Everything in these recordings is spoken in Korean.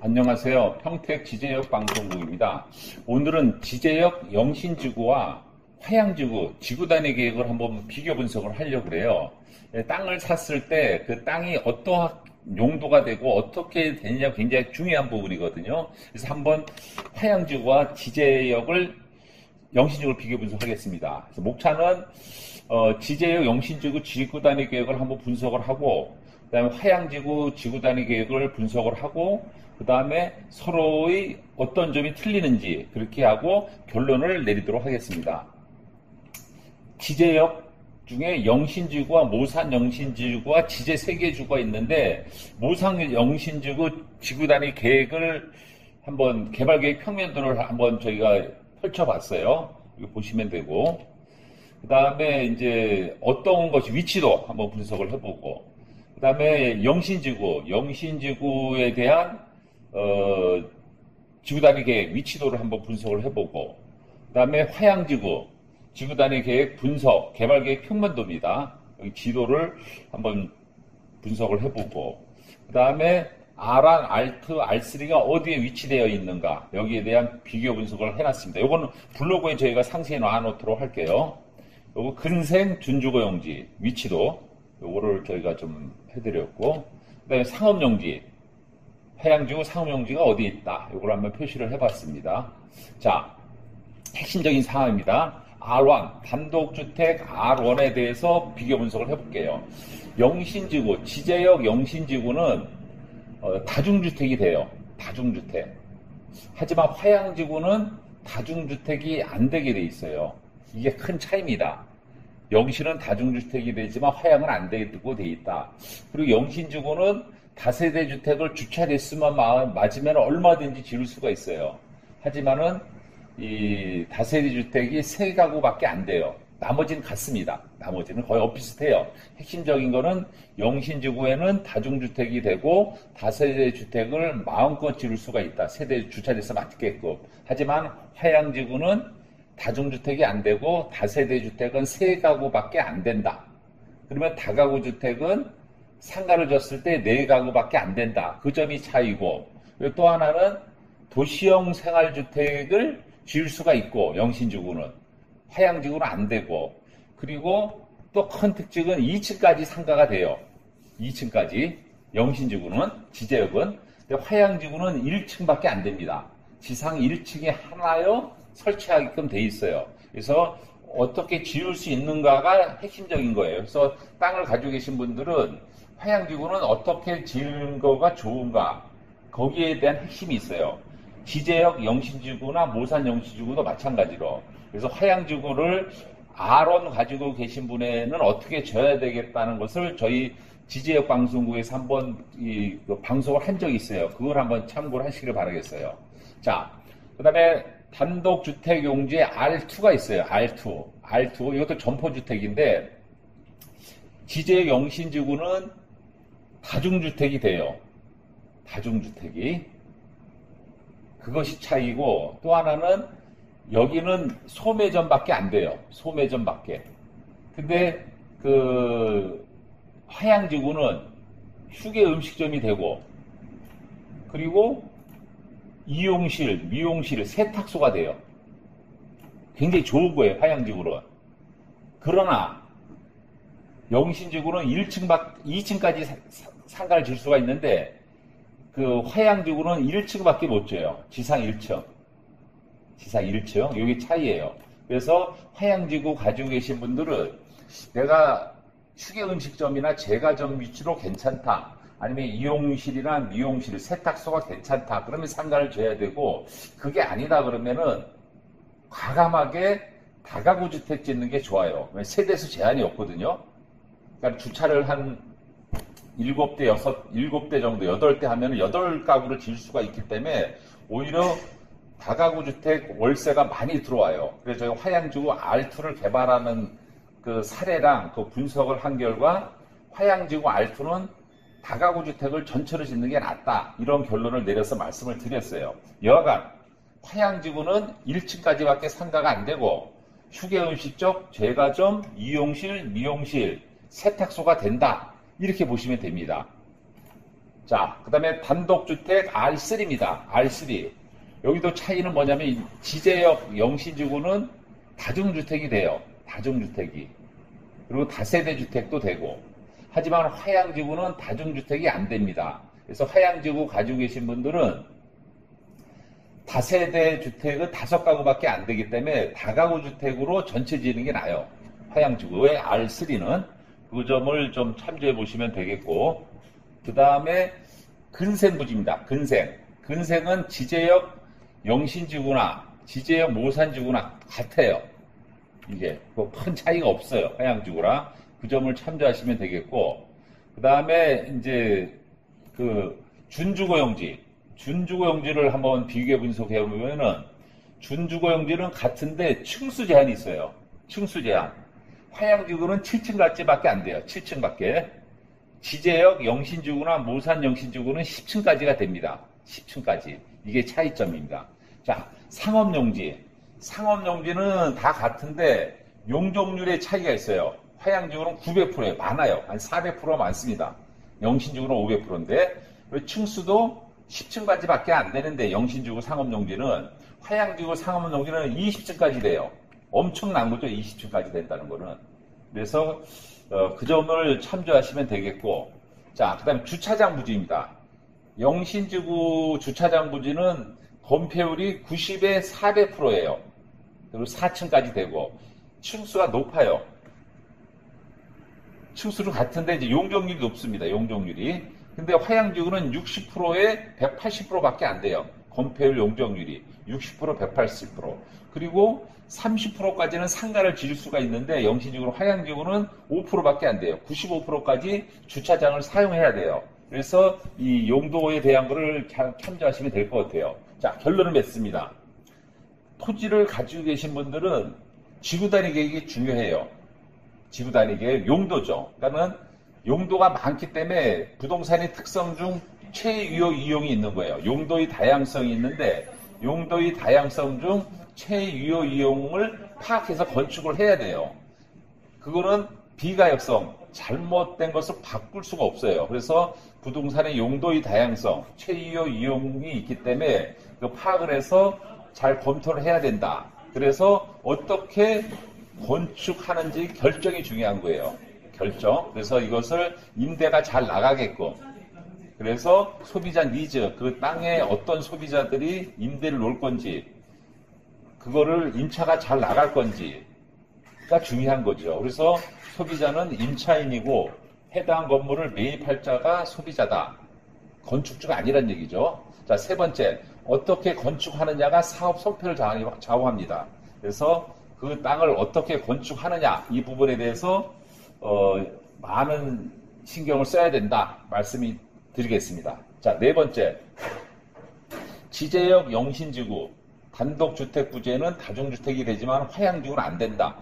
안녕하세요. 평택 지제역 방송국입니다. 오늘은 지제역 영신지구와 화양지구 지구 단위 계획을 한번 비교 분석을 하려고 그래요. 땅을 샀을 때 그 땅이 어떠한 용도가 되고 어떻게 되느냐 굉장히 중요한 부분이거든요. 그래서 한번 화양지구와 지제역을 영신지구를 비교 분석하겠습니다. 그래서 목차는 지제역 영신지구 지구 단위 계획을 한번 분석을 하고, 그 다음에 화양지구 지구 단위 계획을 분석을 하고, 그 다음에 서로의 어떤 점이 틀리는지 그렇게 하고 결론을 내리도록 하겠습니다. 지제역 중에 영신지구와 모산 영신지구와 지제 3개 주가 있는데, 모산 영신지구 지구 단위 계획을 한번 개발계획 평면도를 한번 저희가 펼쳐봤어요. 이거 보시면 되고, 그 다음에 이제 어떤 것이 위치도 한번 분석을 해보고, 그 다음에 영신지구에 대한 지구 단위 계획 위치도를 한번 분석을 해보고, 그 다음에 화양지구 지구 단위 계획 분석 개발 계획 평면도입니다. 여기 지도를 한번 분석을 해보고, 그 다음에 R1, R2, R3가 어디에 위치되어 있는가 여기에 대한 비교 분석을 해놨습니다. 요거는 블로그에 저희가 상세히 놔놓도록 할게요. 요거 근생 준주거용지 위치도 요거를 저희가 좀 해드렸고, 그 다음에 상업용지 화양지구 상업용지가 어디 있다 요걸 한번 표시를 해봤습니다. 자, 핵심적인 사항입니다. R1 단독주택 R1에 대해서 비교 분석을 해볼게요. 영신지구 지제역 영신지구는 다중주택이 돼요. 다중주택. 하지만 화양지구는 다중주택이 안 되게 돼 있어요. 이게 큰 차이입니다. 영신은 다중주택이 되지만 화양은 안 되고 돼 있다. 그리고 영신지구는 다세대 주택을 주차 대수만 맞으면 얼마든지 지을 수가 있어요. 하지만은 이 다세대 주택이 3가구밖에 안 돼요. 나머지는 같습니다. 나머지는 거의 엇비슷해요. 핵심적인 거는 영신지구에는 다중주택이 되고 다세대 주택을 마음껏 지을 수가 있다. 세대 주차돼서 맞게끔. 하지만 화양지구는 다중주택이 안 되고 다세대 주택은 3가구밖에 안 된다. 그러면 다가구 주택은 상가를 줬을 때 4가구밖에 안 된다. 그 점이 차이고, 또 하나는 도시형 생활주택을 지을 수가 있고 영신지구는, 화양지구는 안 되고, 그리고 또 큰 특징은 2층까지 상가가 돼요. 2층까지 영신지구는, 지제역은. 근데 화양지구는 1층밖에 안 됩니다. 지상 1층에 하나요 설치하게끔 돼 있어요. 그래서 어떻게 지을 수 있는가가 핵심적인 거예요. 그래서 땅을 가지고 계신 분들은 화양지구는 어떻게 지은 거가 좋은가, 거기에 대한 핵심이 있어요. 지제역 영신지구나 모산 영신지구도 마찬가지로. 그래서 화양지구를 R1 가지고 계신 분에는 어떻게 져야 되겠다는 것을 저희 지제역 방송국에서 한번 방송을 한 적이 있어요. 그걸 한번 참고를 하시길 바라겠어요. 자, 그 다음에 단독주택 용지에 R2가 있어요. R2 이것도 점포주택인데, 지제역 영신지구는 다중주택이 돼요. 다중주택이. 그것이 차이고, 또 하나는 여기는 소매점밖에 안 돼요. 소매점밖에. 근데 그 화양지구는 휴게 음식점이 되고, 그리고 이용실, 미용실, 세탁소가 돼요. 굉장히 좋은 거예요, 화양지구는. 그러나 영신지구는 2층까지 상가를 질 수가 있는데, 그 화양지구는 1층밖에 못 줘요. 지상 1층. 여기 차이예요. 그래서 화양지구 가지고 계신 분들은 내가 휴게 음식점이나 제과점 위치로 괜찮다, 아니면 이용실이나 미용실, 세탁소가 괜찮다, 그러면 상가를 줘야 되고, 그게 아니다 그러면은 과감하게 다가구 주택 짓는 게 좋아요. 세대수 제한이 없거든요. 그러니까 주차를 한 7대, 7대 정도, 8대 하면 8가구를 지을 수가 있기 때문에 오히려 다가구 주택 월세가 많이 들어와요. 그래서 저희 화양지구 R2를 개발하는 그 사례랑 그 분석을 한 결과, 화양지구 R2는 다가구 주택을 전체로 짓는 게 낫다, 이런 결론을 내려서 말씀을 드렸어요. 여하간 화양지구는 1층까지밖에 상가가 안 되고, 휴게 음식점, 제과점, 이용실, 미용실, 세탁소가 된다, 이렇게 보시면 됩니다. 자, 그 다음에 단독주택 R3입니다. R3. 여기도 차이는 뭐냐면 지제역 영신지구는 다중주택이 돼요. 다중주택이. 그리고 다세대 주택도 되고. 하지만 화양지구는 다중주택이 안 됩니다. 그래서 화양지구 가지고 계신 분들은 다세대 주택은 5가구밖에 안 되기 때문에 다가구 주택으로 전체 지는 게 나아요. 화양지구의 R3는 그 점을 좀 참조해 보시면 되겠고, 그 다음에 근생부지입니다. 근생은 지제역 영신지구나 지제역 모산지구나 같아요. 이게 뭐 큰 차이가 없어요. 화양지구랑 그 점을 참조하시면 되겠고, 그 다음에 이제 그 준주거용지를 한번 비교 분석해 보면은 준주거용지는 같은데 층수 제한이 있어요. 층수 제한. 화양지구는 7층까지밖에 안 돼요. 7층밖에. 지제역 영신지구나 모산 영신지구는 10층까지가 됩니다. 10층까지. 이게 차이점입니다. 자, 상업용지는 다 같은데 용적률의 차이가 있어요. 화양지구는 900%예요. 많아요. 한 400% 많습니다. 영신지구는 500%인데 층수도 10층까지밖에 안 되는데 영신지구 상업용지는 화양지구 상업용지는 20층까지 돼요. 엄청난 거죠. 20층까지 된다는 거는. 그래서 그 점을 참조하시면 되겠고, 자, 그 다음에 주차장 부지입니다. 영신지구 주차장 부지는 건폐율이 90에 400%예요. 그리고 4층까지 되고 층수가 높아요. 층수는 같은데 이제 용적률이 높습니다. 용적률이. 근데 화양지구는 60%에 180%밖에 안 돼요. 건폐율 용적률이 60%, 180%. 그리고 30%까지는 상가를 지을 수가 있는데 영신지구는 화양지구는 5%밖에 안 돼요. 95%까지 주차장을 사용해야 돼요. 그래서 이 용도에 대한 거를 참조하시면 될 것 같아요. 자, 결론을 맺습니다. 토지를 가지고 계신 분들은 지구단위 계획이 중요해요. 지구단위 계획, 용도죠. 그러니까는 용도가 많기 때문에 부동산의 특성 중 최유효 이용이 있는 거예요. 용도의 다양성이 있는데 용도의 다양성 중 최유효 이용을 파악해서 건축을 해야 돼요. 그거는 비가역성, 잘못된 것을 바꿀 수가 없어요. 그래서 부동산의 용도의 다양성, 최유효 이용이 있기 때문에 그 파악을 해서 잘 검토를 해야 된다. 그래서 어떻게 건축하는지 결정이 중요한 거예요. 결정. 그래서 이것을 임대가 잘 나가게끔. 그래서 소비자 니즈, 그 땅에 어떤 소비자들이 임대를 놓을 건지, 그거를 임차가 잘 나갈 건지가 중요한 거죠. 그래서 소비자는 임차인이고 해당 건물을 매입할 자가 소비자다. 건축주가 아니란 얘기죠. 자, 세 번째, 어떻게 건축하느냐가 사업 성패를 좌우합니다. 그래서 그 땅을 어떻게 건축하느냐, 이 부분에 대해서 많은 신경을 써야 된다 말씀이 드리겠습니다. 자, 네 번째, 지제역 영신지구 단독주택 부지에는 다중주택이 되지만 화양지구는 안 된다.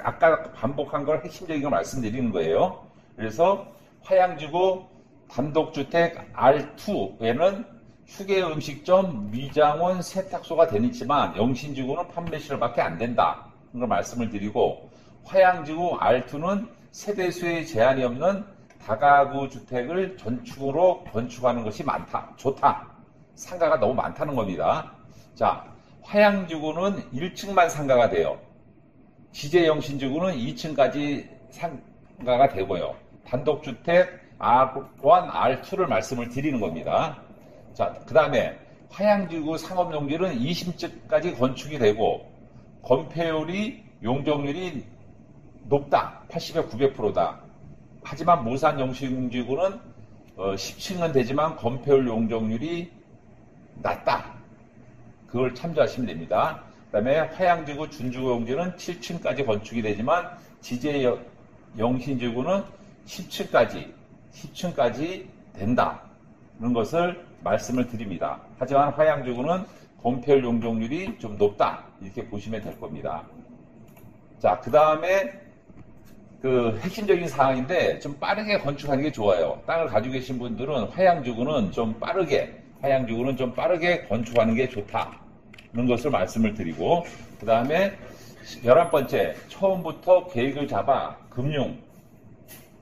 아까 반복한 걸 핵심적인 걸 말씀드리는 거예요. 그래서 화양지구 단독주택 R2에는 휴게 음식점, 미장원, 세탁소가 되지만 영신지구는 판매시설밖에 안 된다. 그런 말씀을 드리고, 화양지구 R2는 세대수의 제한이 없는 다가구 주택을 전축으로 건축하는 것이 많다. 좋다. 상가가 너무 많다는 겁니다. 자, 화양지구는 1층만 상가가 돼요. 지제영신지구는 2층까지 상가가 되고요. 단독주택 R1, R2를 말씀을 드리는 겁니다. 자, 그 다음에 화양지구 상업용지는 20층까지 건축이 되고 건폐율이 용적률이 높다. 80에 900%다. 하지만 모산 영신지구는 10층은 되지만 건폐율 용적률이 낮다. 그걸 참조하시면 됩니다. 그 다음에 화양지구 준주거용지는 7층까지 건축이 되지만 지제 영신지구는 10층까지 된다는 것을 말씀을 드립니다. 하지만 화양지구는 건폐율 용적률이 좀 높다. 이렇게 보시면 될 겁니다. 자, 그 다음에 그 핵심적인 사항인데 좀 빠르게 건축하는 게 좋아요. 땅을 가지고 계신 분들은 화양지구는 좀 빠르게 건축하는 게 좋다는 것을 말씀을 드리고, 그 다음에 11번째, 처음부터 계획을 잡아 금융,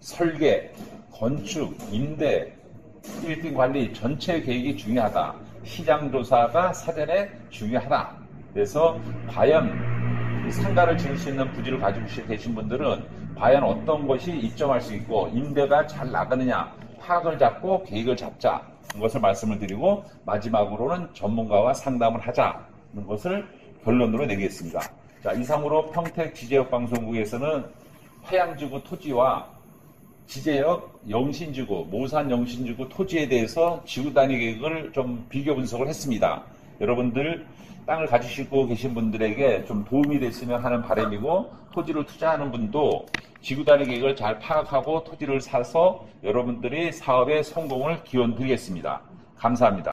설계, 건축, 임대, 빌딩 관리 전체 계획이 중요하다. 시장 조사가 사전에 중요하다. 그래서 과연 상가를 지을 수 있는 부지를 가지고 계신 분들은 과연 어떤 것이 입점할 수 있고 임대가 잘 나가느냐 파악을 잡고 계획을 잡자. 것을 말씀을 드리고 마지막으로는 전문가와 상담을 하자는 것을 결론으로 내겠습니다. 자, 이상으로 평택 지제역 방송국에서는 화양지구 토지와 지제역 영신지구, 모산 영신지구 토지에 대해서 지구 단위 계획을 좀 비교 분석을 했습니다. 여러분들 땅을 가지시고 계신 분들에게 좀 도움이 됐으면 하는 바람이고, 토지를 투자하는 분도 지구 단위 계획을 잘 파악하고 토지를 사서 여러분들이 사업의 성공을 기원 드리겠습니다. 감사합니다.